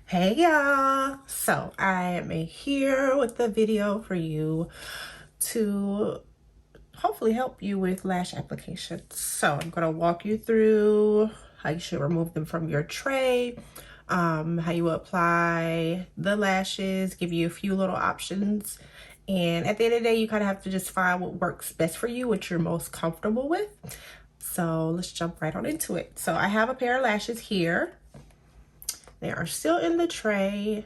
Hey y'all, so I am here with the video for you to hopefully help you with lash applications. So I'm going to walk you through how you should remove them from your tray, how you apply the lashes, give you a few little options, and at the end of the day you kind of have to just find what works best for you, what you're most comfortable with. So let's jump right on into it. So I have a pair of lashes here. They are still in the tray.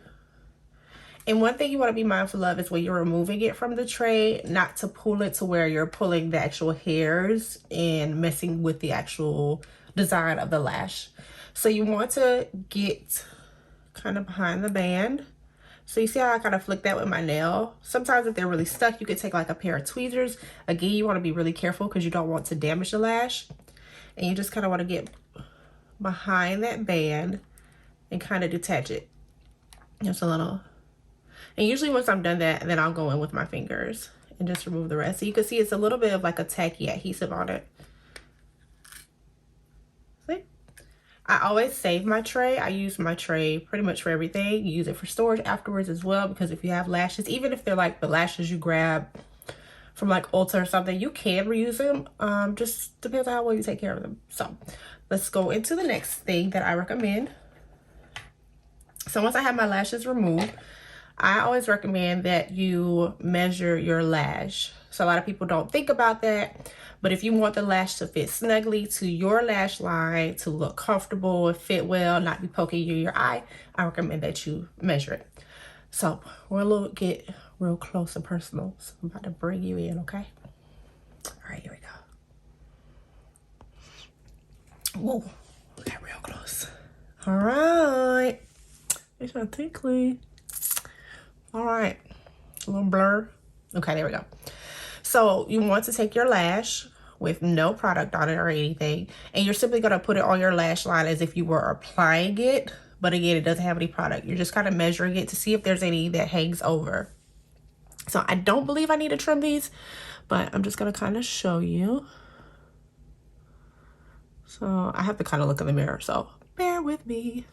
And one thing you want to be mindful of is when you're removing it from the tray, not to pull it to where you're pulling the actual hairs and messing with the actual design of the lash. So you want to get kind of behind the band. So you see how I kind of flick that with my nail? Sometimes if they're really stuck, you could take like a pair of tweezers. Again, you want to be really careful because you don't want to damage the lash. And you just kind of want to get behind that band and kind of detach it just a little. And usually once I'm done that, then I'll go in with my fingers and just remove the rest. So you can see it's a little bit of like a tacky adhesive on it. See? I always save my tray. I use my tray pretty much for everything. You use it for storage afterwards as well, because if you have lashes, even if they're like the lashes you grab from like Ulta or something, you can reuse them. Just depends on how well you take care of them. So let's go into the next thing that I recommend. So once I have my lashes removed, I always recommend that you measure your lash. So a lot of people don't think about that, but if you want the lash to fit snugly to your lash line, to look comfortable, fit well, not be poking you in your eye, I recommend that you measure it. So we're gonna get real close and personal. So I'm about to bring you in, okay? All right, here we go. Whoa, got real close. All right. It's not tickly. All right, a little blur. Okay, there we go. So you want to take your lash with no product on it or anything, and you're simply gonna put it on your lash line as if you were applying it. But again, it doesn't have any product. You're just kind of measuring it to see if there's any that hangs over. So I don't believe I need to trim these, but I'm just gonna kind of show you. So I have to kind of look in the mirror, so bear with me.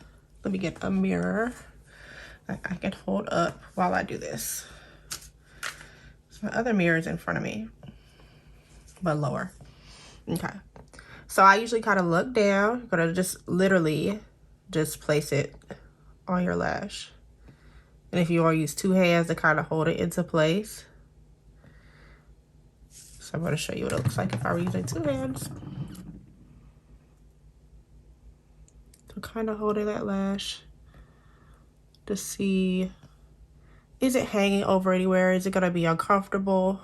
Let me get a mirror I can hold up while I do this. So my other mirror is in front of me, but lower. Okay. So I usually kind of look down. You're gonna just literally just place it on your lash. And if you want to use two hands to kind of hold it into place. So I'm gonna show you what it looks like if I were using two hands. So kind of holding that lash to see, is it hanging over anywhere? Is it gonna be uncomfortable?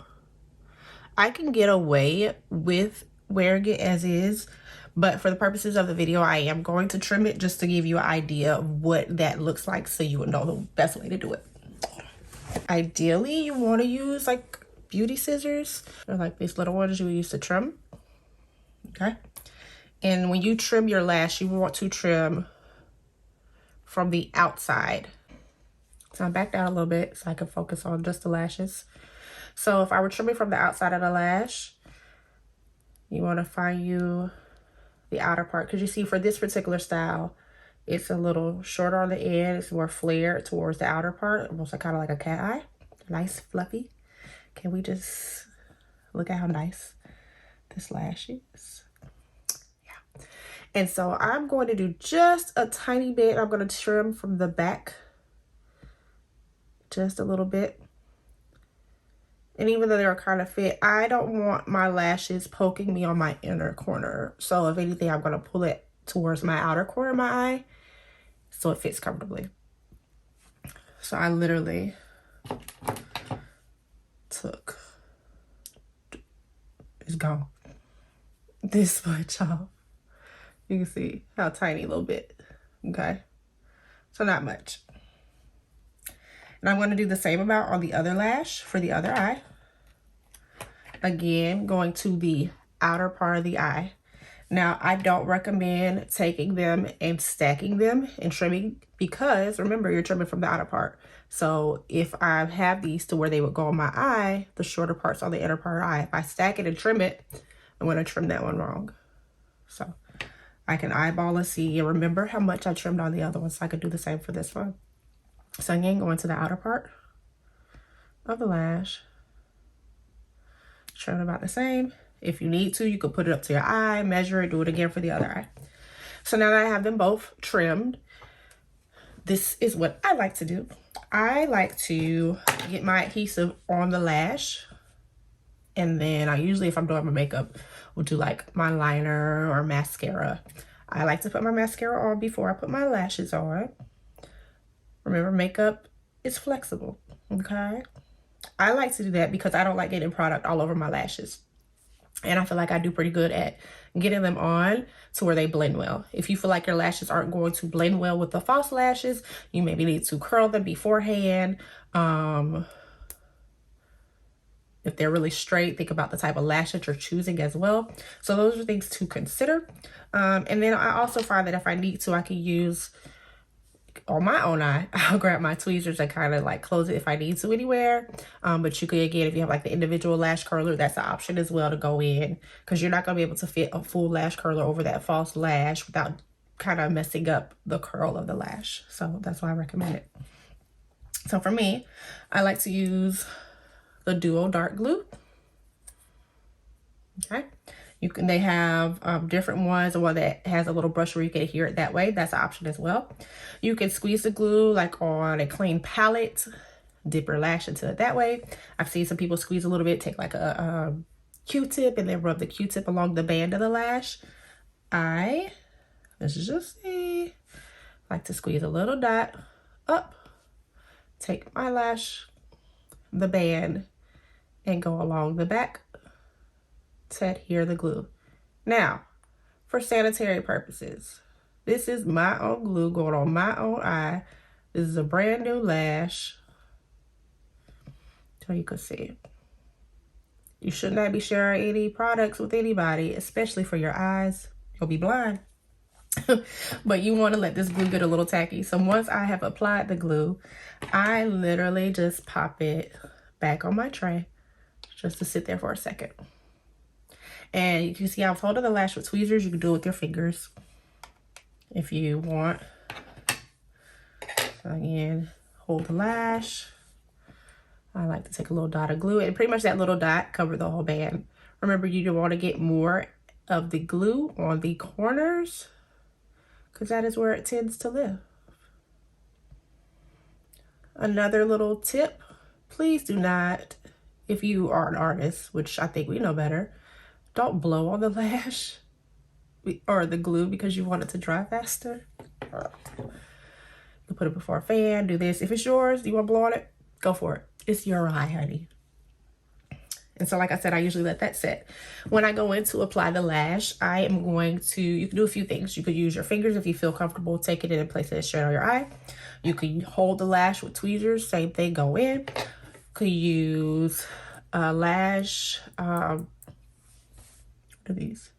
I can get away with wearing it as is, but for the purposes of the video, I am going to trim it just to give you an idea of what that looks like so you would know the best way to do it. Ideally, you want to use like beauty scissors or like these little ones you use to trim. Okay. And when you trim your lash, you want to trim from the outside. So I'm back down a little bit so I can focus on just the lashes. So if I were trimming from the outside of the lash, you want to find you the outer part, because you see for this particular style, it's a little shorter on the end. It's more flared towards the outer part, almost like kind of like a cat eye. Nice, fluffy. Can we just look at how nice this lash is? Yeah. And so I'm going to do just a tiny bit. I'm going to trim from the back just a little bit. And even though they're kind of fit, I don't want my lashes poking me on my inner corner. So if anything, I'm going to pull it towards my outer corner of my eye so it fits comfortably. So I literally took, it's gone, this much off. You can see how tiny, a little bit. Okay. So not much. And I'm going to do the same amount on the other lash for the other eye. Again, going to the outer part of the eye. Now, I don't recommend taking them and stacking them and trimming, because remember, you're trimming from the outer part. So if I have these to where they would go on my eye, the shorter parts on the inner part of the eye, if I stack it and trim it, I'm going to trim that one wrong. So I can eyeball and see and remember how much I trimmed on the other one, so I could do the same for this one. So again, go into the outer part of the lash. Trim about the same. If you need to, you could put it up to your eye, measure it, do it again for the other eye. So now that I have them both trimmed, this is what I like to do. I like to get my adhesive on the lash, and then I usually, if I'm doing my makeup, will do like my liner or mascara. I like to put my mascara on before I put my lashes on. Remember, makeup is flexible, okay? I like to do that because I don't like getting product all over my lashes. And I feel like I do pretty good at getting them on to where they blend well. If you feel like your lashes aren't going to blend well with the false lashes, you maybe need to curl them beforehand. If they're really straight, think about the type of lash that you're choosing as well. So those are things to consider. And then I also find that if I need to, I can use on my own eye, I'll grab my tweezers and kind of like close it if I need to anywhere. But you could, again, if you have like the individual lash curler, that's an option as well to go in, because you're not going to be able to fit a full lash curler over that false lash without kind of messing up the curl of the lash. So that's why I recommend it. So for me, I like to use the Duo Dark Glue. Okay. They have different ones. The one that has a little brush where you can adhere it that way, that's an option as well. You can squeeze the glue like on a clean palette, dip your lash into it that way. I've seen some people squeeze a little bit, take like a Q-tip and then rub the Q-tip along the band of the lash. This is just me, like to squeeze a little dot up, take my lash, the band, and go along the back to adhere the glue. Now, for sanitary purposes, this is my own glue going on my own eye. This is a brand new lash, so you can see it. You should not be sharing any products with anybody, especially for your eyes. You'll be blind. But you want to let this glue get a little tacky. So once I have applied the glue, I literally just pop it back on my tray just to sit there for a second. And you can see I've folded the lash with tweezers. You can do it with your fingers if you want. So again, hold the lash. I like to take a little dot of glue, and pretty much that little dot covered the whole band. Remember, you don't want to get more of the glue on the corners because that is where it tends to live. Another little tip, please do not, if you are an artist, which I think we know better, don't blow on the lash or the glue because you want it to dry faster. You put it before a fan, do this. If it's yours, you want to blow on it, go for it. It's your eye, honey. And so like I said, I usually let that set. When I go in to apply the lash, I am going to, you can do a few things. You could use your fingers if you feel comfortable taking it and placing it straight on your eye. You can hold the lash with tweezers, same thing, go in. Could use a lash, what are these?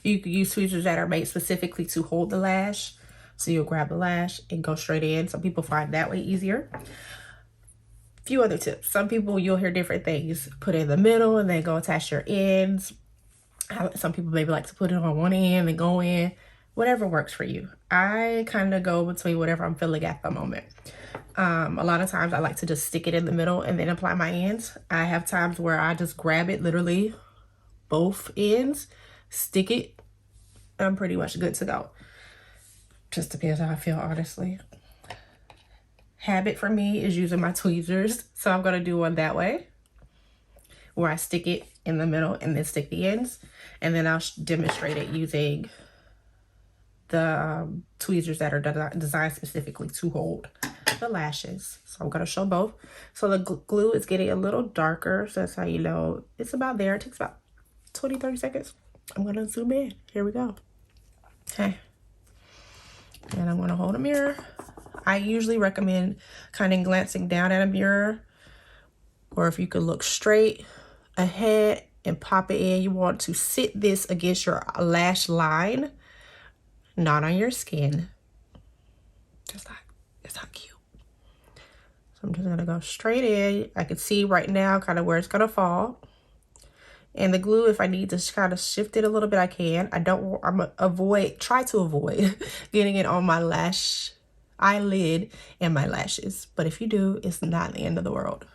You could use tweezers that are made specifically to hold the lash. So you'll grab the lash and go straight in. Some people find that way easier. Few other tips. Some people, you'll hear different things. Put it in the middle and then go attach your ends. Some people maybe like to put it on one end and go in. Whatever works for you. I kind of go between whatever I'm feeling at the moment. A lot of times I like to just stick it in the middle and then apply my ends. I have times where I just grab it, literally both ends, stick it, and I'm pretty much good to go. Just depends how I feel, honestly. Habit for me is using my tweezers, so I'm going to do one that way where I stick it in the middle and then stick the ends, and then I'll demonstrate it using the tweezers that are designed specifically to hold the lashes. So I'm going to show both. So the glue is getting a little darker, so that's how you know it's about there. It takes about 20-30 seconds. I'm going to zoom in. Here we go. Okay. And I'm going to hold a mirror. I usually recommend kind of glancing down at a mirror, or if you could look straight ahead and pop it in. You want to sit this against your lash line, not on your skin. It's not cute. So I'm just gonna go straight in. I can see right now kind of where it's gonna fall. And the glue, if I need to kind of shift it a little bit, I can. try to avoid getting it on my eyelid and my lashes. But if you do, it's not the end of the world.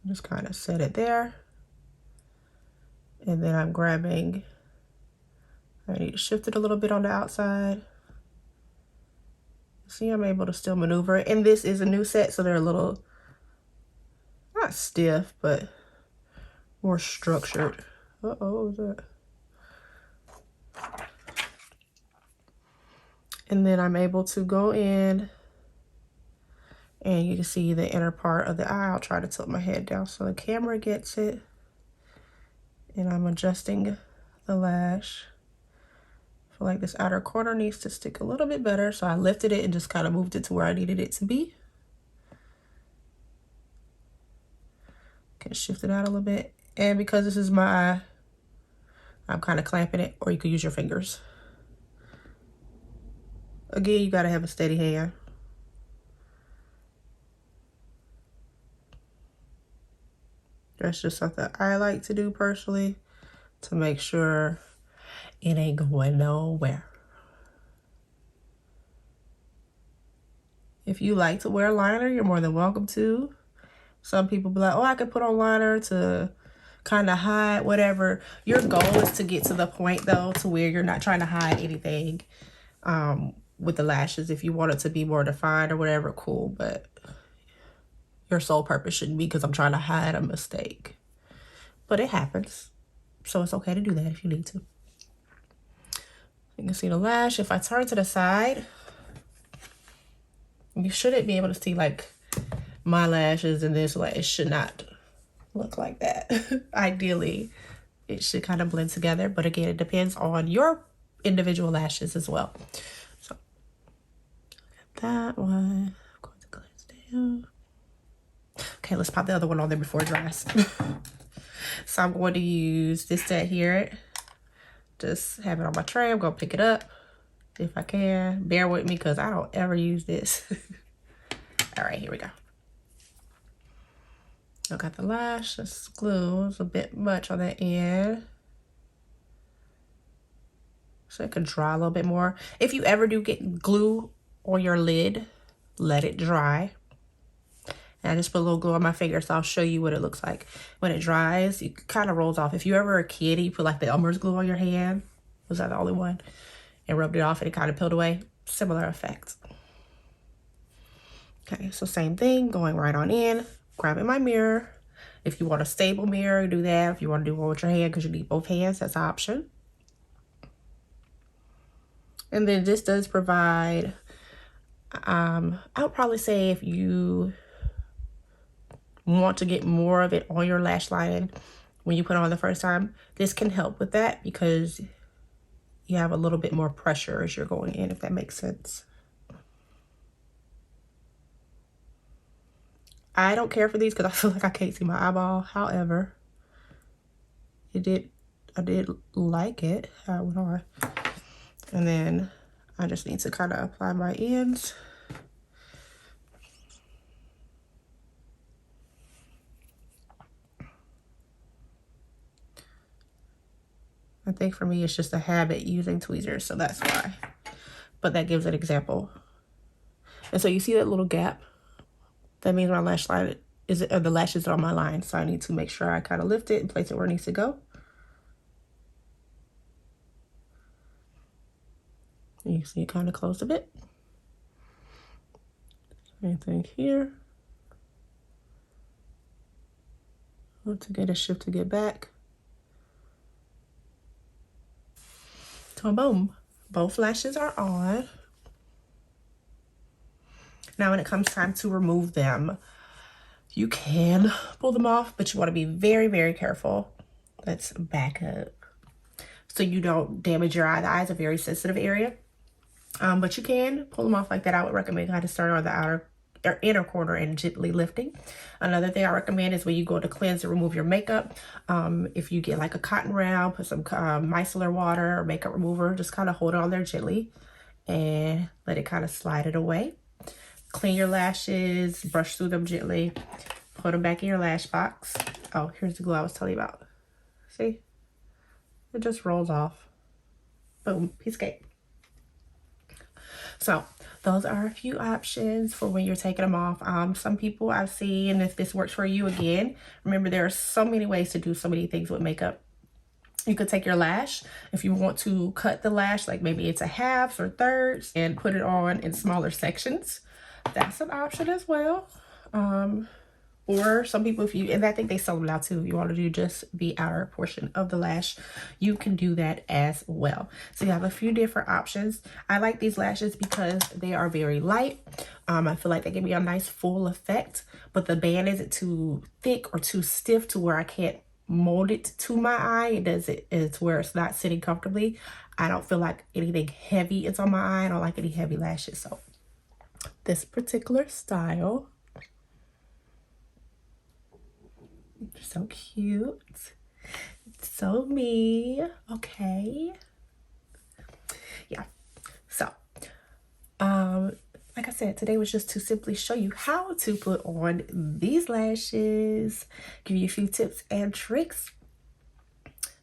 Just kind of set it there. And then I'm grabbing, I need to shift it a little bit on the outside. See, I'm able to still maneuver it. And this is a new set, so they're a little, not stiff, but more structured. Uh-oh, what was that? And then I'm able to go in and you can see the inner part of the eye. I'll try to tilt my head down so the camera gets it. And I'm adjusting the lash. I feel like this outer corner needs to stick a little bit better. So I lifted it and just kind of moved it to where I needed it to be. Can shift it out a little bit. And because this is my eye, I'm kind of clamping it, or you could use your fingers. Again, you gotta have a steady hand. That's just something I like to do personally to make sure it ain't going nowhere. If you like to wear liner, you're more than welcome to. Some people be like, oh, I could put on liner to kind of hide whatever. Your goal is to get to the point though, to where you're not trying to hide anything with the lashes. If you want it to be more defined or whatever, cool. But your sole purpose shouldn't be because I'm trying to hide a mistake. But it happens. So it's okay to do that if you need to. You can see the lash. If I turn to the side, you shouldn't be able to see like my lashes and this. Like, it should not look like that. Ideally, it should kind of blend together. But again, it depends on your individual lashes as well. So that one, I'm going to glance down. Okay, let's pop the other one on there before it dries. So I'm going to use this set here. Just have it on my tray. I'm going to pick it up if I can. Bear with me because I don't ever use this. All right, here we go. I got the lash. This glue is a bit much on that end. So it could dry a little bit more. If you ever do get glue on your lid, let it dry. And I just put a little glue on my finger, so I'll show you what it looks like. When it dries, it kind of rolls off. If you ever a kid and you put like the Elmer's glue on your hand, was that the only one? And rubbed it off and it kind of peeled away. Similar effect. Okay, so same thing, going right on in, grabbing my mirror. If you want a stable mirror, do that. If you want to do one with your hand because you need both hands, that's an option. And then this does provide, I would probably say if you want to get more of it on your lash line when you put it on the first time, this can help with that because you have a little bit more pressure as you're going in, if that makes sense. I don't care for these because I feel like I can't see my eyeball. However, I did like it how it went on. And then I just need to kind of apply my ends. I think for me, it's just a habit using tweezers, so that's why. But that gives an example. And so you see that little gap? That means my lash line the lashes are on my line. So I need to make sure I kind of lift it and place it where it needs to go. And you see it kind of closed a bit. Same thing here. To get a shift to get back. So boom, both lashes are on. Now when it comes time to remove them, you can pull them off, but you want to be very, very careful. Let's back up so you don't damage your eye. The eye is a very sensitive area, but you can pull them off like that. I would recommend kind of starting on the outer or inner corner and gently lifting. Another thing I recommend is when you go to cleanse and remove your makeup, if you get like a cotton round, put some micellar water or makeup remover, just kind of hold it on there gently and let it kind of slide it away. Clean your lashes, brush through them gently. put them back in your lash box. Oh, here's the glue I was telling you about. See? It just rolls off. Boom, piece of cake. So those are a few options for when you're taking them off. Some people I've seen, if this works for you, again, remember there are so many ways to do so many things with makeup. You could take your lash, if you want to cut the lash, like maybe into halves or thirds, and put it on in smaller sections. That's an option as well. Or some people, and I think they sell them now too, if you want to do just the outer portion of the lash, you can do that as well. So you have a few different options. I like these lashes because they are very light. I feel like they give me a nice full effect, but the band isn't too thick or too stiff to where I can't mold it to my eye. It's where it's not sitting comfortably. I don't feel like anything heavy is on my eye. I don't like any heavy lashes. So this particular style, so cute. It's so me. Okay. Yeah. So, like I said, today was just to simply show you how to put on these lashes, give you a few tips and tricks.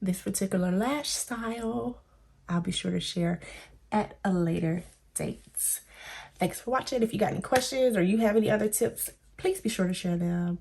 This particular lash style, I'll be sure to share at a later date. Thanks for watching. If you got any questions or you have any other tips, please be sure to share them